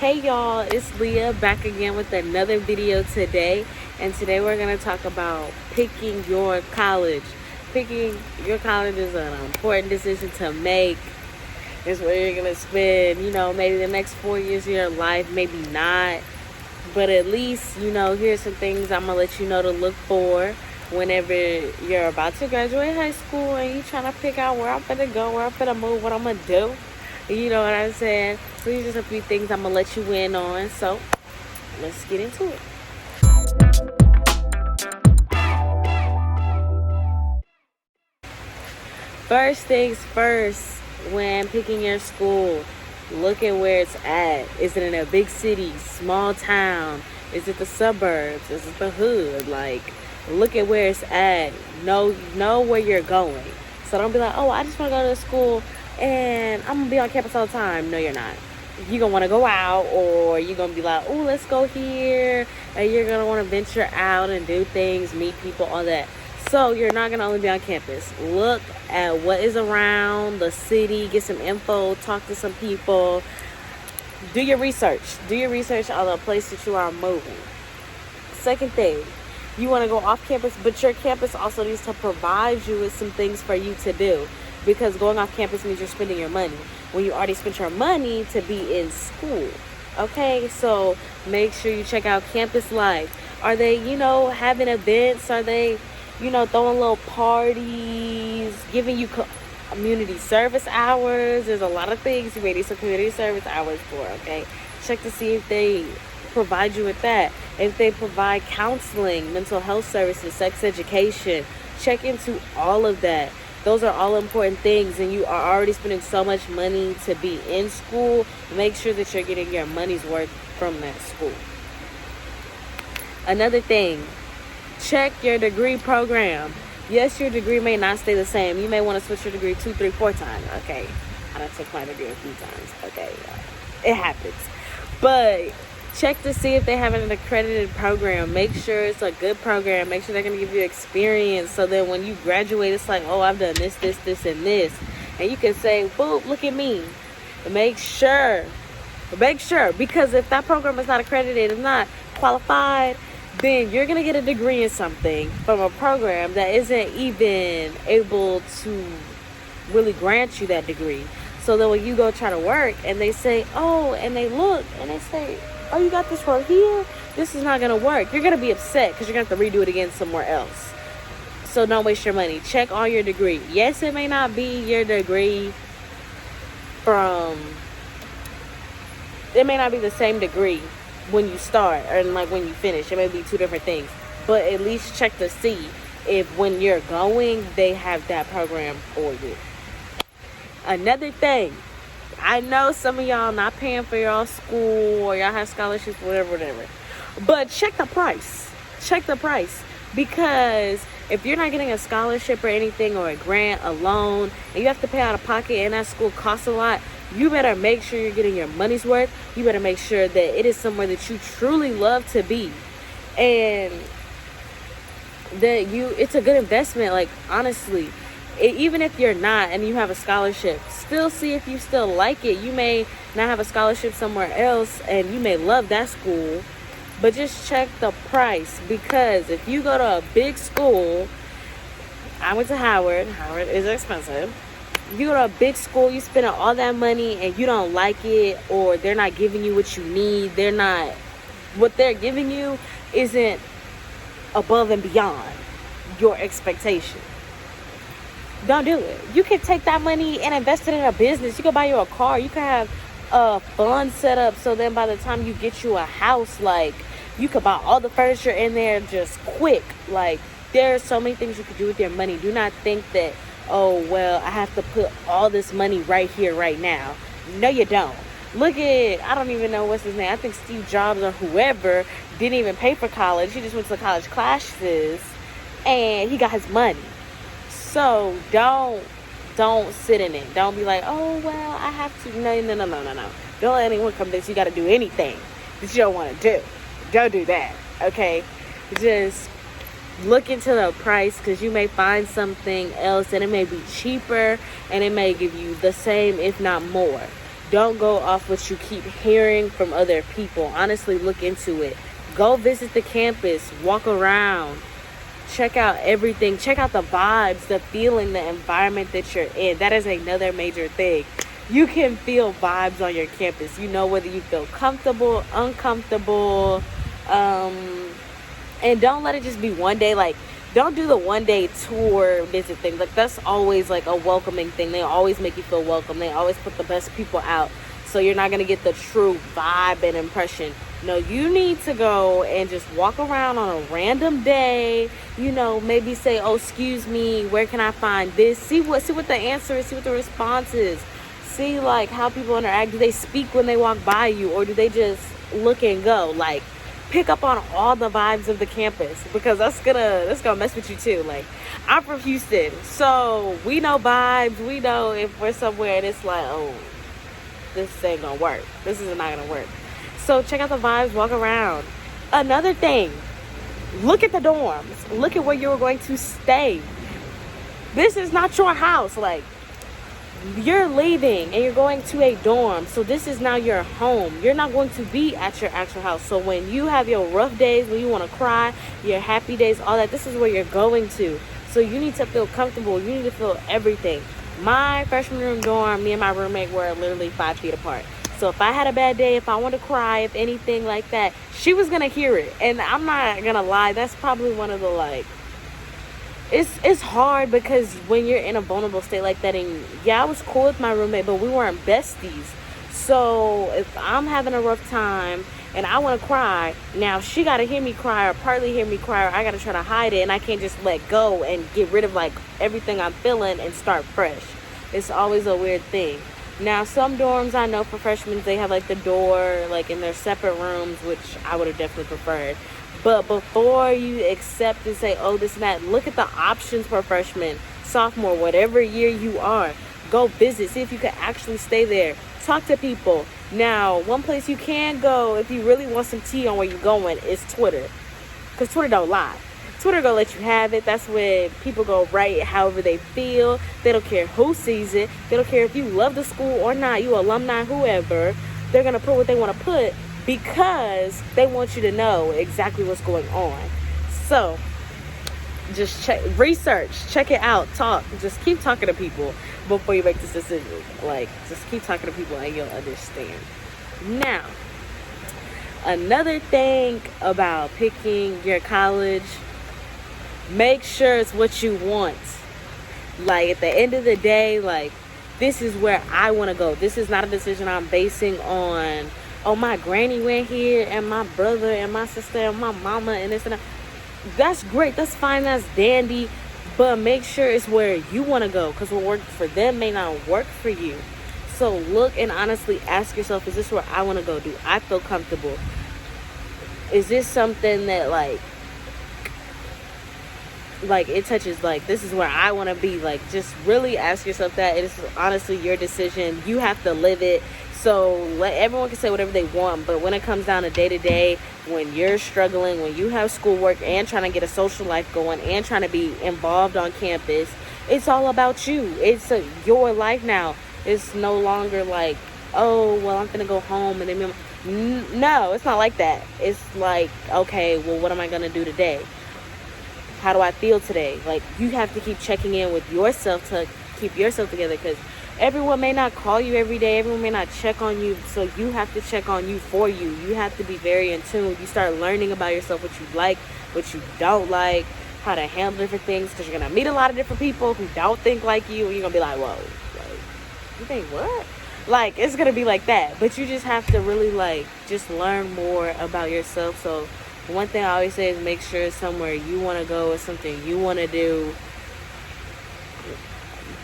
Hey y'all, it's Leah back again with another video today. And today we're going to talk about picking your college. Picking your college is an important decision to make. It's where you're going to spend, maybe the next 4 years of your life, maybe not. But at least, here's some things I'm going to let you know to look for whenever you're about to graduate high school and you're trying to pick out where I'm going to go, where I'm going to move, what I'm going to do. You know what I'm saying? So these are a few things I'm going to let you in on. So let's get into it. First things first, when picking your school, look at where it's at. Is it in a big city, small town? Is it the suburbs? Is it the hood? Look at where it's at. Know where you're going. So don't be like, oh, I just want to go to school and I'm going to be on campus all the time. No, you're not. You're going to want to go out, or you're going to be like, oh, let's go here. And you're going to want to venture out and do things, meet people, all that. So you're not going to only be on campus. Look at what is around the city. Get some info. Talk to some people. Do your research. Do your research on the place that you are moving. Second thing, you want to go off campus, but your campus also needs to provide you with some things for you to do. Because going off campus means you're spending your money when you already spent your money to be in school. Okay, so make sure you check out campus life. Are they, having events? Are they, throwing little parties, giving you community service hours? There's a lot of things you may need some community service hours for, okay? Check to see if they provide you with that. If they provide counseling, mental health services, sex education, check into all of that. Those are all important things, and you are already spending so much money to be in school. Make sure that you're getting your money's worth from that school. Another thing, check your degree program. Yes, your degree may not stay the same. You may want to switch your degree 2, 3, 4 times. Okay, I done took my degree a few times. Okay, it happens. But check to see if they have an accredited program. Make sure it's a good program. Make sure they're going to give you experience, so that when you graduate, it's like, oh, I've done this, and this. And you can say, boop, look at me. Make sure. Because if that program is not accredited, it's not qualified, then you're going to get a degree in something from a program that isn't even able to really grant you that degree. So that when you go try to work and they say, oh, and they look and they say, oh, you got this from here? This is not going to work. You're going to be upset because you're going to have to redo it again somewhere else. So don't waste your money. Check on your degree. Yes, it may not be your degree it may not be the same degree when you start or when you finish. It may be two different things. But at least check to see if when you're going, they have that program for you. Another thing, I know some of y'all not paying for y'all school, or y'all have scholarships, whatever. But check the price. Because if you're not getting a scholarship or anything, or a grant, a loan, and you have to pay out of pocket and that school costs a lot, you better make sure you're getting your money's worth. You better make sure that it is somewhere that you truly love to be. And that it's a good investment, honestly. Even if you're not and you have a scholarship, still see if you still like it. You may not have a scholarship somewhere else and you may love that school, but just check the price. Because if you go to a big school, I went to Howard is expensive. You go to a big school, you spend all that money and you don't like it, or they're not giving you what you need, what they're giving you isn't above and beyond your expectation. Don't do it. You can take that money and invest it in a business. You can buy you a car. You can have a fund set up, so then by the time you get you a house, you could buy all the furniture in there just quick. There are so many things you could do with your money. Do not think that, oh, well, I have to put all this money right here, right now. No, you don't. Look at, I don't even know what's his name. I think Steve Jobs or whoever didn't even pay for college. He just went to the college classes and he got his money. So don't sit in it. Don't be like, oh, well, I have to. No. Don't let anyone convince you got to do anything that you don't want to do. Don't do that, okay? Just look into the price, because you may find something else and it may be cheaper and it may give you the same, if not more. Don't go off what you keep hearing from other people. Honestly, look into it. Go visit the campus, walk around, check out everything, check out the vibes, the feeling, the environment that you're in. That is another major thing. You can feel vibes on your campus. You know whether you feel comfortable, uncomfortable, and don't let it just be one day. Like, don't do the one day tour visit thing. Like, that's always like a welcoming thing. They always make you feel welcome. They always put the best people out, so you're not going to get the true vibe and impression. No, you need to go and just walk around on a random day. You know, maybe say, oh, excuse me, where can I find this? See what the answer is, see what the response is. See, like, how people interact. Do they speak when they walk by you, or do they just look and go? Like, pick up on all the vibes of the campus, because that's gonna mess with you too. Like, I'm from Houston, so we know vibes. We know if we're somewhere and it's like, oh, this ain't gonna work. This is not gonna work. So check out the vibes, walk around. Another thing, look at the dorms. Look at where you're going to stay. This is not your house. Like, you're leaving and you're going to a dorm, so this is now your home. You're not going to be at your actual house. So when you have your rough days, when you want to cry, your happy days, all that, this is where you're going to. So you need to feel comfortable. You need to feel everything. My freshman room dorm, me and my roommate were literally 5 feet apart. So if I had a bad day, if I wanted to cry, if anything like that, she was gonna hear it. And I'm not gonna lie, that's probably one of the, like, it's hard, because when you're in a vulnerable state like that, and yeah, I was cool with my roommate, but we weren't besties. So if I'm having a rough time and I want to cry, now she got to hear me cry, or partly hear me cry, or I got to try to hide it, and I can't just let go and get rid of, like, everything I'm feeling and start fresh. It's always a weird thing. Now, some dorms I know for freshmen, they have, like, the door, like, in their separate rooms, which I would have definitely preferred. But before you accept and say, oh, this and that, look at the options for freshman, sophomore, whatever year you are. Go visit. See if you can actually stay there. Talk to people. Now, one place you can go if you really want some tea on where you're going is Twitter. Because Twitter don't lie. Twitter gonna let you have it. That's when people go write however they feel. They don't care who sees it. They don't care if you love the school or not, you alumni, whoever. They're gonna put what they want to put, because they want you to know exactly what's going on. So just research, check it out, talk. Just keep talking to people before you make this decision. Like, just keep talking to people and you'll understand. Now, another thing about picking your college, make sure it's what you want. Like, at the end of the day, like, this is where I want to go. This is not a decision I'm basing on, oh, my granny went here, and my brother, and my sister, and my mama, and this and that. That's great. That's fine. That's dandy. But make sure it's where you want to go, because what worked for them may not work for you. So look and honestly ask yourself, is this where I want to go? Do I feel comfortable? Is this something that, like it touches, like, this is where I want to be? Like, just really ask yourself that. It is honestly your decision. You have to live it. So everyone can say whatever they want, but when it comes down to day-to-day, when you're struggling, when you have schoolwork and trying to get a social life going and trying to be involved on campus, it's all about you. It's your life now. It's no longer like, oh, well, I'm gonna go home and then no, it's not like that. It's like, okay, well, what am I gonna do today? How do I feel today? Like, you have to keep checking in with yourself to keep yourself together, because everyone may not call you every day. Everyone may not check on you. So you have to check on you for you. You have to be very in tune. You start learning about yourself, what you like, what you don't like, how to handle different things, because you're going to meet a lot of different people who don't think like you. And you're going to be like, whoa, like, you think what? Like, it's going to be like that. But you just have to really, like, just learn more about yourself. So one thing I always say is make sure it's somewhere you want to go, or something you want to do.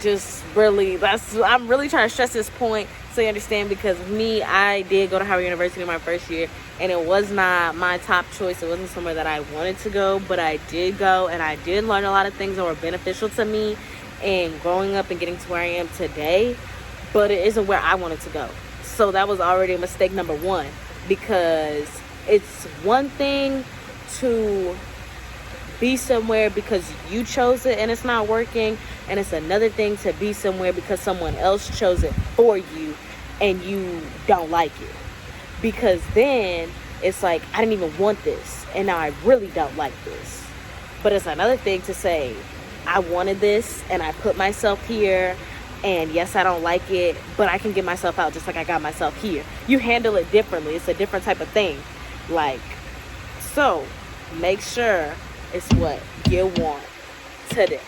Just really, I'm really trying to stress this point so you understand, because me, I did go to Howard University my first year, and it was not my top choice. It wasn't somewhere that I wanted to go, but I did go, and I did learn a lot of things that were beneficial to me and growing up and getting to where I am today, but it isn't where I wanted to go. So that was already a mistake number one, because it's one thing to be somewhere because you chose it and it's not working, and it's another thing to be somewhere because someone else chose it for you and you don't like it, because then it's like, I didn't even want this and now I really don't like this. But it's another thing to say, I wanted this and I put myself here, and yes, I don't like it, but I can get myself out just like I got myself here. You handle it differently. It's a different type of thing. Like, so make sure it's what you want today.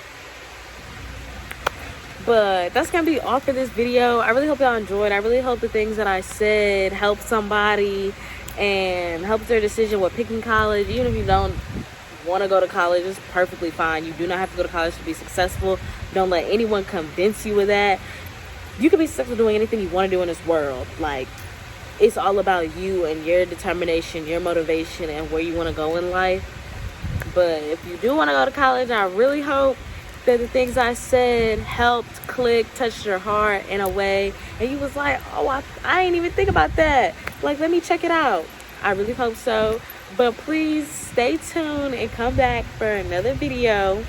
But that's gonna be all for this video. I really hope y'all enjoyed. I really hope the things that I said helped somebody and helped their decision with picking college. Even if you don't want to go to college, it's perfectly fine. You do not have to go to college to be successful. Don't let anyone convince you of that. You can be successful doing anything you want to do in this world. Like, it's all about you and your determination, your motivation, and where you want to go in life. But if you do want to go to college, I really hope that the things I said helped, click, touched your heart in a way, and you was like, oh, I ain't even think about that. Like, let me check it out. I really hope so. But please stay tuned and come back for another video.